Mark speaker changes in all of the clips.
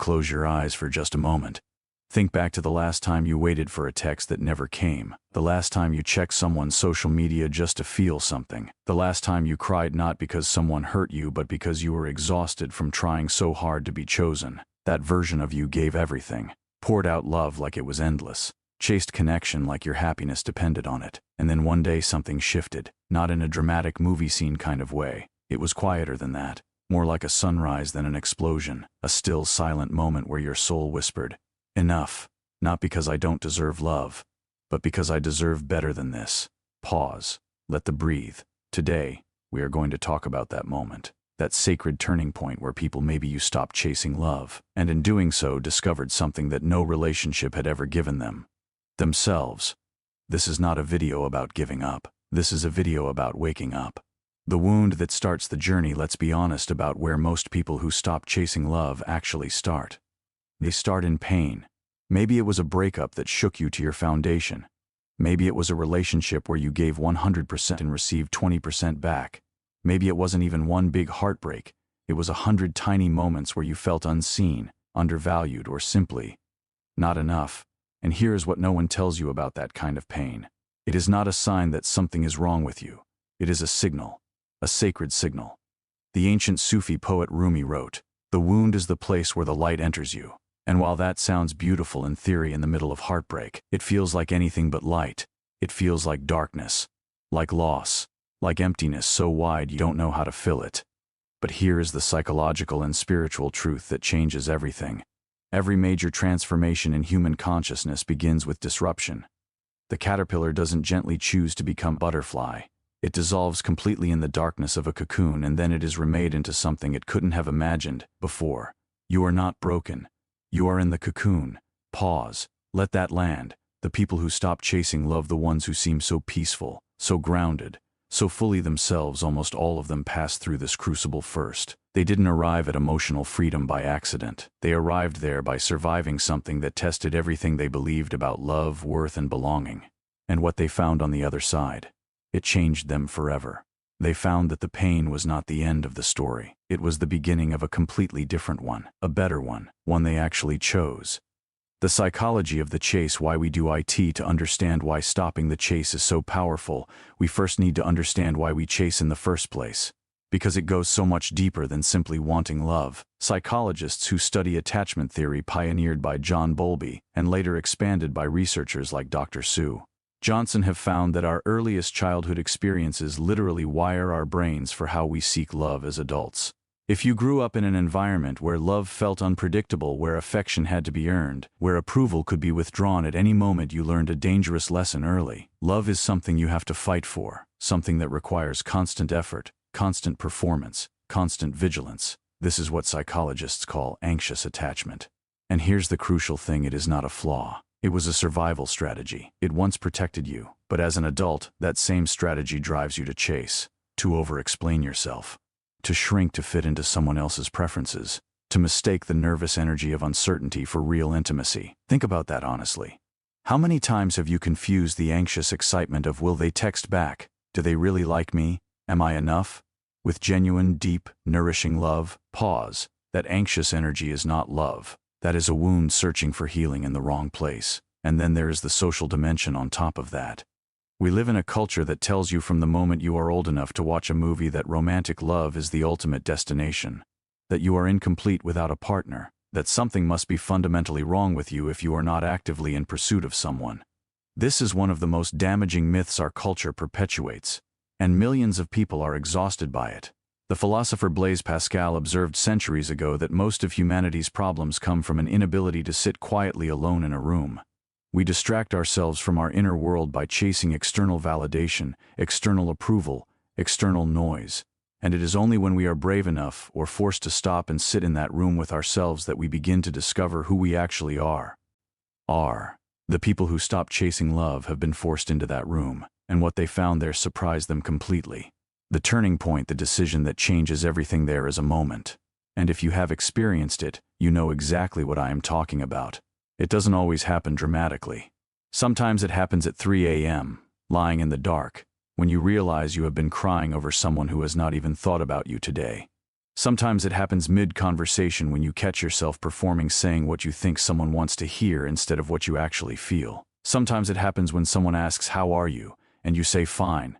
Speaker 1: close your eyes for just a moment. Think back to the last time you waited for a text that never came, the last time you checked someone's social media just to feel something, the last time you cried not because someone hurt you but because you were exhausted from trying so hard to be chosen. That version of you gave everything, poured out love like it was endless, chased connection like your happiness depended on it, and then one day something shifted, not in a dramatic movie scene kind of way. It was quieter than that, more like a sunrise than an explosion, a still silent moment where your soul whispered, "Enough, not because I don't deserve love, but because I deserve better than this." Pause, let them breathe. Today, we are going to talk about that moment, that sacred turning point where maybe you stopped chasing love, and in doing so discovered something that no relationship had ever given them, themselves. This is not a video about giving up. This is a video about waking up. The wound that starts the journey, let's be honest about where most people who stop chasing love actually start. They start in pain. Maybe it was a breakup that shook you to your foundation. Maybe it was a relationship where you gave 100% and received 20% back. Maybe it wasn't even one big heartbreak. It was 100 tiny moments where you felt unseen, undervalued, or simply not enough. And here is what no one tells you about that kind of pain. It is not a sign that something is wrong with you. It is a signal, a sacred signal. The ancient Sufi poet Rumi wrote, "The wound is the place where the light enters you." And while that sounds beautiful in theory in the middle of heartbreak, it feels like anything but light. It feels like darkness, like loss, like emptiness so wide you don't know how to fill it. But here is the psychological and spiritual truth that changes everything. Every major transformation in human consciousness begins with disruption. The caterpillar doesn't gently choose to become butterfly. It dissolves completely in the darkness of a cocoon, and then it is remade into something it couldn't have imagined before. You are not broken. You are in the cocoon. Pause. Let that land. The people who stop chasing love, the ones who seem so peaceful, so grounded, so fully themselves, almost all of them pass through this crucible first. They didn't arrive at emotional freedom by accident. They arrived there by surviving something that tested everything they believed about love, worth, and belonging. And what they found on the other side, it changed them forever. They found that the pain was not the end of the story. It was the beginning of a completely different one, a better one they actually chose. The psychology of the chase, why we do it. To understand why stopping the chase is so powerful, we first need to understand why we chase in the first place. Because it goes so much deeper than simply wanting love. Psychologists who study attachment theory, pioneered by John Bowlby and later expanded by researchers like Dr. Sue Johnson, have found that our earliest childhood experiences literally wire our brains for how we seek love as adults. If you grew up in an environment where love felt unpredictable, where affection had to be earned, where approval could be withdrawn at any moment, you learned a dangerous lesson early. Love is something you have to fight for, something that requires constant effort, constant performance, constant vigilance. This is what psychologists call anxious attachment. And here's the crucial thing: it is not a flaw. It was a survival strategy. It once protected you, but as an adult, that same strategy drives you to chase, to over-explain yourself, to shrink to fit into someone else's preferences, to mistake the nervous energy of uncertainty for real intimacy. Think about that honestly. How many times have you confused the anxious excitement of, will they text back? Do they really like me? Am I enough? With genuine, deep, nourishing love? Pause. That anxious energy is not love. That is a wound searching for healing in the wrong place. And then there is the social dimension on top of that. We live in a culture that tells you from the moment you are old enough to watch a movie that romantic love is the ultimate destination, that you are incomplete without a partner, that something must be fundamentally wrong with you if you are not actively in pursuit of someone. This is one of the most damaging myths our culture perpetuates, and millions of people are exhausted by it. The philosopher Blaise Pascal observed centuries ago that most of humanity's problems come from an inability to sit quietly alone in a room. We distract ourselves from our inner world by chasing external validation, external approval, external noise. And it is only when we are brave enough or forced to stop and sit in that room with ourselves that we begin to discover who we actually are. The people who stop chasing love have been forced into that room, and what they found there surprised them completely. The turning point, the decision that changes everything there, is a moment. And if you have experienced it, you know exactly what I am talking about. It doesn't always happen dramatically. Sometimes it happens at 3 a.m., lying in the dark, when you realize you have been crying over someone who has not even thought about you today. Sometimes it happens mid-conversation when you catch yourself performing saying what you think someone wants to hear instead of what you actually feel. Sometimes it happens when someone asks, "How are you?" and you say, "Fine."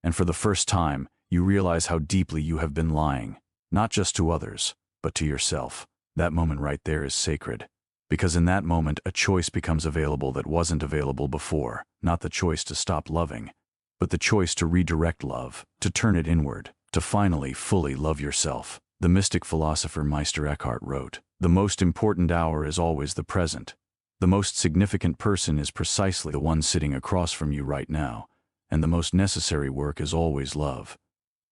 Speaker 1: And for the first time, you realize how deeply you have been lying, not just to others, but to yourself. That moment right there is sacred. Because in that moment, a choice becomes available that wasn't available before. Not the choice to stop loving, but the choice to redirect love, to turn it inward, to finally fully love yourself. The mystic philosopher Meister Eckhart wrote, "The most important hour is always the present. The most significant person is precisely the one sitting across from you right now, and the most necessary work is always love."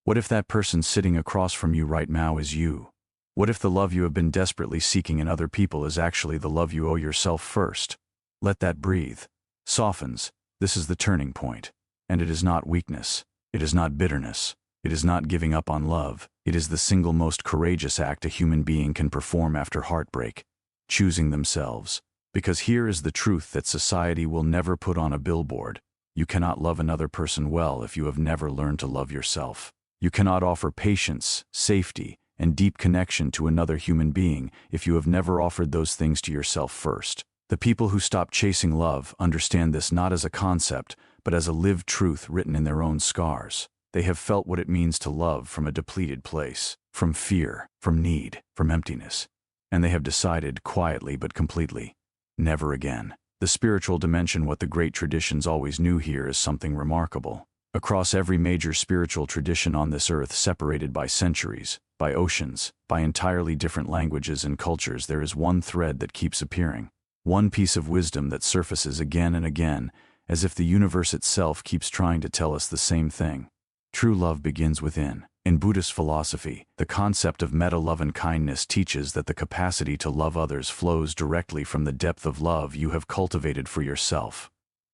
Speaker 1: What if that person sitting across from you right now is you? What if the love you have been desperately seeking in other people is actually the love you owe yourself first? Let that breathe. Softens. This is the turning point. And it is not weakness. It is not bitterness. It is not giving up on love. It is the single most courageous act a human being can perform after heartbreak. Choosing themselves. Because here is the truth that society will never put on a billboard. You cannot love another person well if you have never learned to love yourself. You cannot offer patience, safety, and deep connection to another human being if you have never offered those things to yourself first. The people who stop chasing love understand this not as a concept, but as a lived truth written in their own scars. They have felt what it means to love from a depleted place, from fear, from need, from emptiness. And they have decided, quietly but completely, never again. The spiritual dimension, what the great traditions always knew here, is something remarkable. Across every major spiritual tradition on this earth, separated by centuries, by oceans, by entirely different languages and cultures, there is one thread that keeps appearing. One piece of wisdom that surfaces again and again, as if the universe itself keeps trying to tell us the same thing. True love begins within. In Buddhist philosophy, the concept of metta-love and kindness teaches that the capacity to love others flows directly from the depth of love you have cultivated for yourself.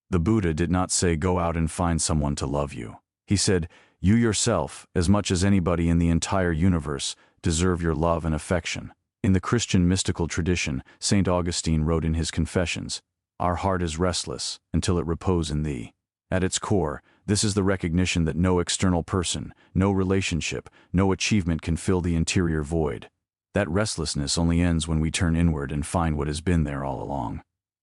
Speaker 1: The Buddha did not say, "Go out and find someone to love you." He said, "You yourself, as much as anybody in the entire universe, deserve your love and affection." In the Christian mystical tradition, St. Augustine wrote in his Confessions, "Our heart is restless until it repose in thee." At its core, this is the recognition that no external person, no relationship, no achievement can fill the interior void. That restlessness only ends when we turn inward and find what has been there all along.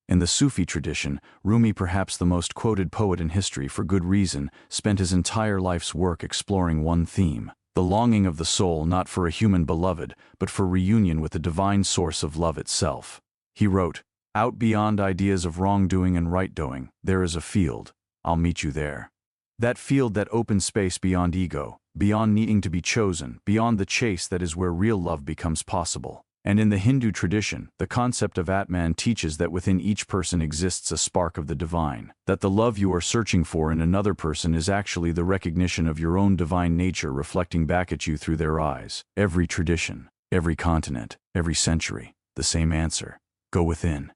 Speaker 1: In the Sufi tradition, Rumi, perhaps the most quoted poet in history for good reason, spent his entire life's work exploring one theme: the longing of the soul not for a human beloved, but for reunion with the divine source of love itself. He wrote, "Out beyond ideas of wrongdoing and right-doing, there is a field. I'll meet you there. That field, that open space beyond ego, beyond needing to be chosen, beyond the chase, that is where real love becomes possible." And in the Hindu tradition, the concept of Atman teaches that within each person exists a spark of the divine, that the love you are searching for in another person is actually the recognition of your own divine nature reflecting back at you through their eyes. Every tradition, every continent, every century, the same answer: go within.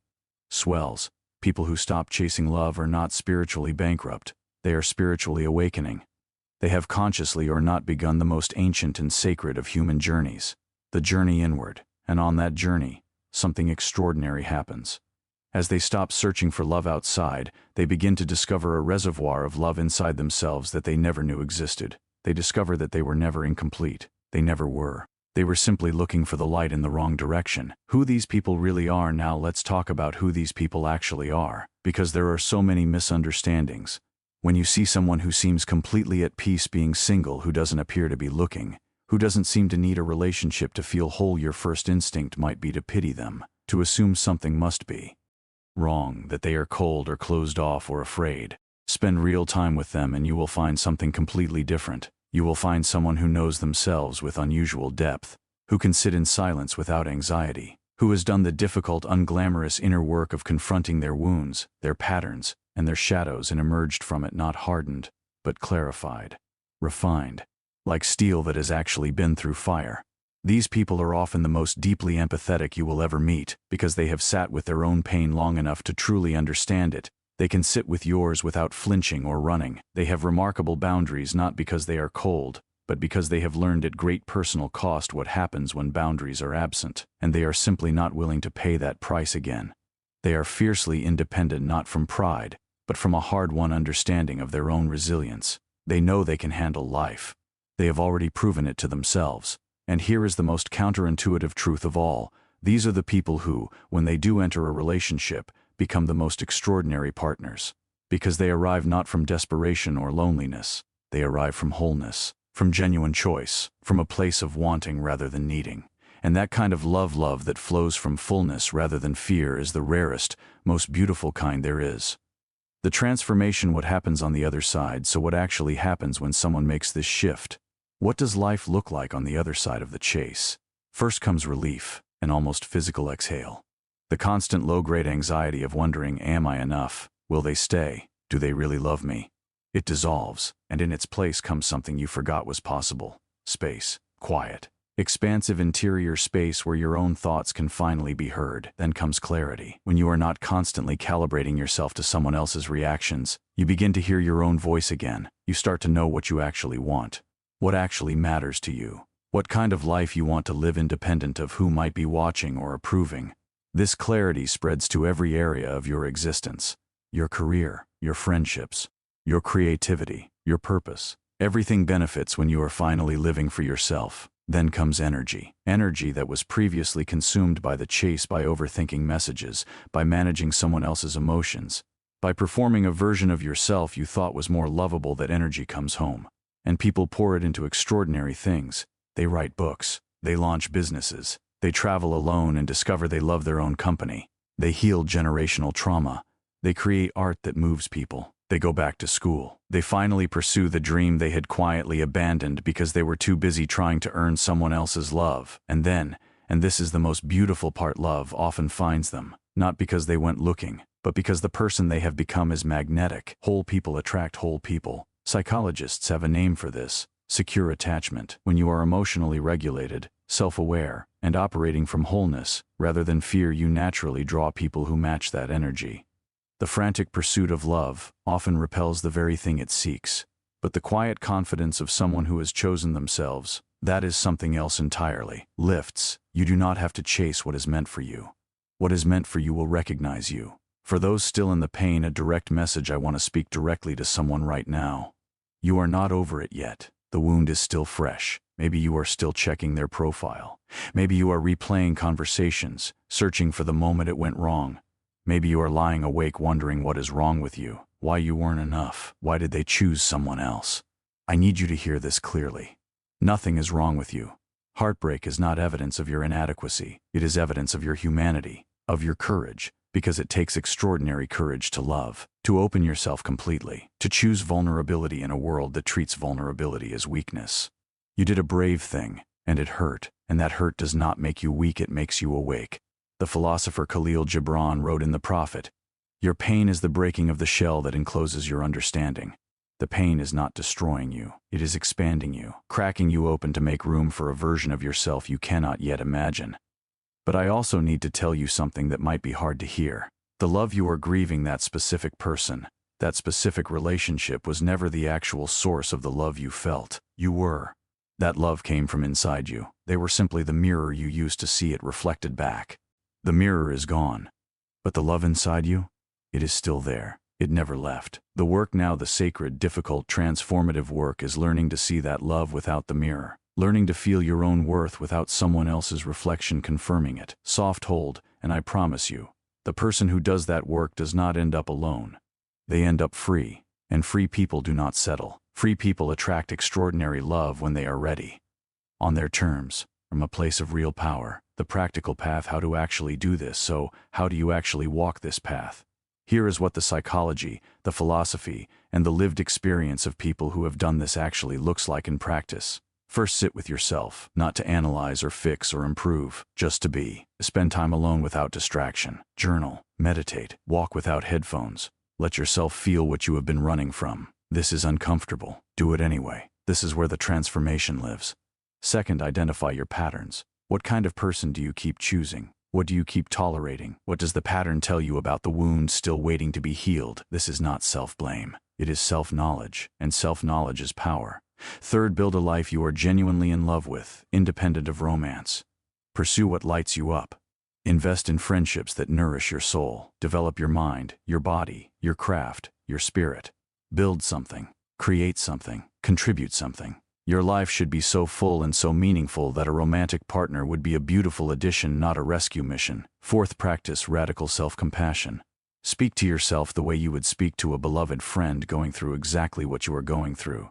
Speaker 1: Swells. People who stop chasing love are not spiritually bankrupt. They are spiritually awakening. They have consciously or not begun the most ancient and sacred of human journeys, the journey inward. And on that journey, something extraordinary happens. As they stop searching for love outside, they begin to discover a reservoir of love inside themselves that they never knew existed. They discover that they were never incomplete. They never were. They were simply looking for the light in the wrong direction. Who these people really are. Now let's talk about who these people actually are, because there are so many misunderstandings. When you see someone who seems completely at peace being single, who doesn't appear to be looking, who doesn't seem to need a relationship to feel whole, your first instinct might be to pity them, to assume something must be wrong, that they are cold or closed off or afraid. Spend real time with them and you will find something completely different. You will find someone who knows themselves with unusual depth, who can sit in silence without anxiety, who has done the difficult, unglamorous inner work of confronting their wounds, their patterns, and their shadows, and emerged from it not hardened, but clarified, refined, like steel that has actually been through fire. These people are often the most deeply empathetic you will ever meet, because they have sat with their own pain long enough to truly understand it. They can sit with yours without flinching or running. They have remarkable boundaries, not because they are cold, but because they have learned at great personal cost what happens when boundaries are absent, and they are simply not willing to pay that price again. They are fiercely independent, not from pride, but from a hard-won understanding of their own resilience. They know they can handle life. They have already proven it to themselves. And here is the most counterintuitive truth of all. These are the people who, when they do enter a relationship, become the most extraordinary partners. Because they arrive not from desperation or loneliness. They arrive from wholeness, from genuine choice, from a place of wanting rather than needing. And that kind of love that flows from fullness rather than fear is the rarest, most beautiful kind there is. The transformation, what happens on the other side. So what actually happens when someone makes this shift? What does life look like on the other side of the chase? First comes relief, an almost physical exhale. The constant low-grade anxiety of wondering, am I enough? Will they stay? Do they really love me? It dissolves, and in its place comes something you forgot was possible. Space. Quiet. Expansive interior space where your own thoughts can finally be heard. Then comes clarity. When you are not constantly calibrating yourself to someone else's reactions, you begin to hear your own voice again. You start to know what you actually want. What actually matters to you. What kind of life you want to live independent of who might be watching or approving. This clarity spreads to every area of your existence. Your career, your friendships, your creativity, your purpose. Everything benefits when you are finally living for yourself. Then comes energy. Energy that was previously consumed by the chase, by overthinking messages, by managing someone else's emotions, by performing a version of yourself you thought was more lovable. That energy comes home. And people pour it into extraordinary things. They write books. They launch businesses. They travel alone and discover they love their own company. They heal generational trauma. They create art that moves people. They go back to school. They finally pursue the dream they had quietly abandoned because they were too busy trying to earn someone else's love. And then, and this is the most beautiful part, love often finds them, not because they went looking, but because the person they have become is magnetic. Whole people attract whole people. Psychologists have a name for this: secure attachment. When you are emotionally regulated, self-aware, and operating from wholeness, rather than fear, you naturally draw people who match that energy. The frantic pursuit of love often repels the very thing it seeks. But the quiet confidence of someone who has chosen themselves, that is something else entirely. Lifts. You do not have to chase what is meant for you. What is meant for you will recognize you. For those still in the pain, a direct message. I want to speak directly to someone right now. You are not over it yet. The wound is still fresh. Maybe you are still checking their profile. Maybe you are replaying conversations, searching for the moment it went wrong. Maybe you are lying awake wondering what is wrong with you, why you weren't enough, why did they choose someone else? I need you to hear this clearly. Nothing is wrong with you. Heartbreak is not evidence of your inadequacy. It is evidence of your humanity, of your courage, because it takes extraordinary courage to love, to open yourself completely, to choose vulnerability in a world that treats vulnerability as weakness. You did a brave thing, and it hurt, and that hurt does not make you weak, it makes you awake. The philosopher Khalil Gibran wrote in The Prophet, "Your pain is the breaking of the shell that encloses your understanding." The pain is not destroying you, it is expanding you, cracking you open to make room for a version of yourself you cannot yet imagine. But I also need to tell you something that might be hard to hear. The love you are grieving, that specific person, that specific relationship, was never the actual source of the love you felt. You were. That love came from inside you. They were simply the mirror you used to see it reflected back. The mirror is gone. But the love inside you? It is still there. It never left. The work now, the sacred, difficult, transformative work, is learning to see that love without the mirror. Learning to feel your own worth without someone else's reflection confirming it. Soft hold, and I promise you, the person who does that work does not end up alone. They end up free. And free people do not settle. Free people attract extraordinary love when they are ready. On their terms, from a place of real power. The practical path, how to actually do this. So, how do you actually walk this path? Here is what the psychology, the philosophy, and the lived experience of people who have done this actually looks like in practice. First, sit with yourself, not to analyze or fix or improve, just to be. Spend time alone without distraction. Journal, meditate, walk without headphones. Let yourself feel what you have been running from. This is uncomfortable. Do it anyway. This is where the transformation lives. Second, identify your patterns. What kind of person do you keep choosing? What do you keep tolerating? What does the pattern tell you about the wound still waiting to be healed? This is not self-blame. It is self-knowledge, and self-knowledge is power. Third, build a life you are genuinely in love with, independent of romance. Pursue what lights you up. Invest in friendships that nourish your soul. Develop your mind, your body, your craft, your spirit. Build something. Create something. Contribute something. Your life should be so full and so meaningful that a romantic partner would be a beautiful addition, not a rescue mission. Fourth, practice radical self-compassion. Speak to yourself the way you would speak to a beloved friend going through exactly what you are going through.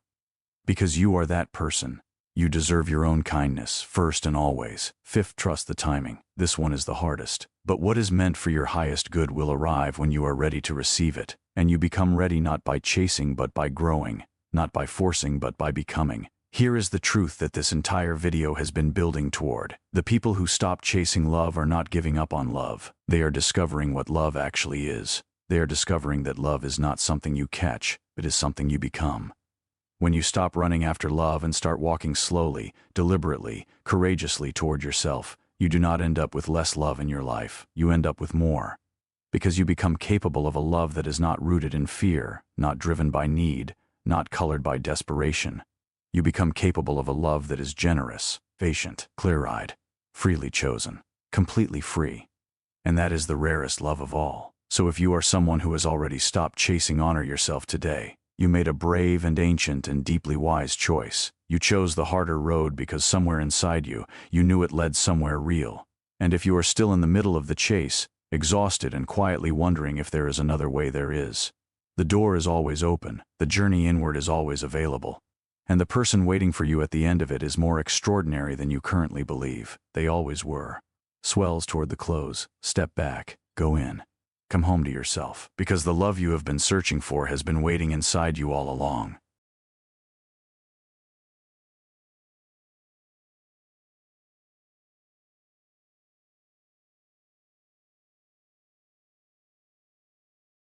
Speaker 1: Because you are that person. You deserve your own kindness, first and always. Fifth, trust the timing. This one is the hardest. But what is meant for your highest good will arrive when you are ready to receive it, and you become ready not by chasing but by growing, not by forcing but by becoming. Here is the truth that this entire video has been building toward. The people who stop chasing love are not giving up on love. They are discovering what love actually is. They are discovering that love is not something you catch, it is something you become. When you stop running after love and start walking slowly, deliberately, courageously toward yourself, you do not end up with less love in your life. You end up with more. Because you become capable of a love that is not rooted in fear, not driven by need, not colored by desperation. You become capable of a love that is generous, patient, clear-eyed, freely chosen, completely free. And that is the rarest love of all. So if you are someone who has already stopped chasing, honor yourself today. You made a brave and ancient and deeply wise choice. You chose the harder road because somewhere inside you, you knew it led somewhere real. And if you are still in the middle of the chase, exhausted and quietly wondering if there is another way, there is. The door is always open, the journey inward is always available. And the person waiting for you at the end of it is more extraordinary than you currently believe. They always were. Swells toward the close. Step back. Go in. Come home to yourself, because the love you have been searching for has been waiting inside you all along.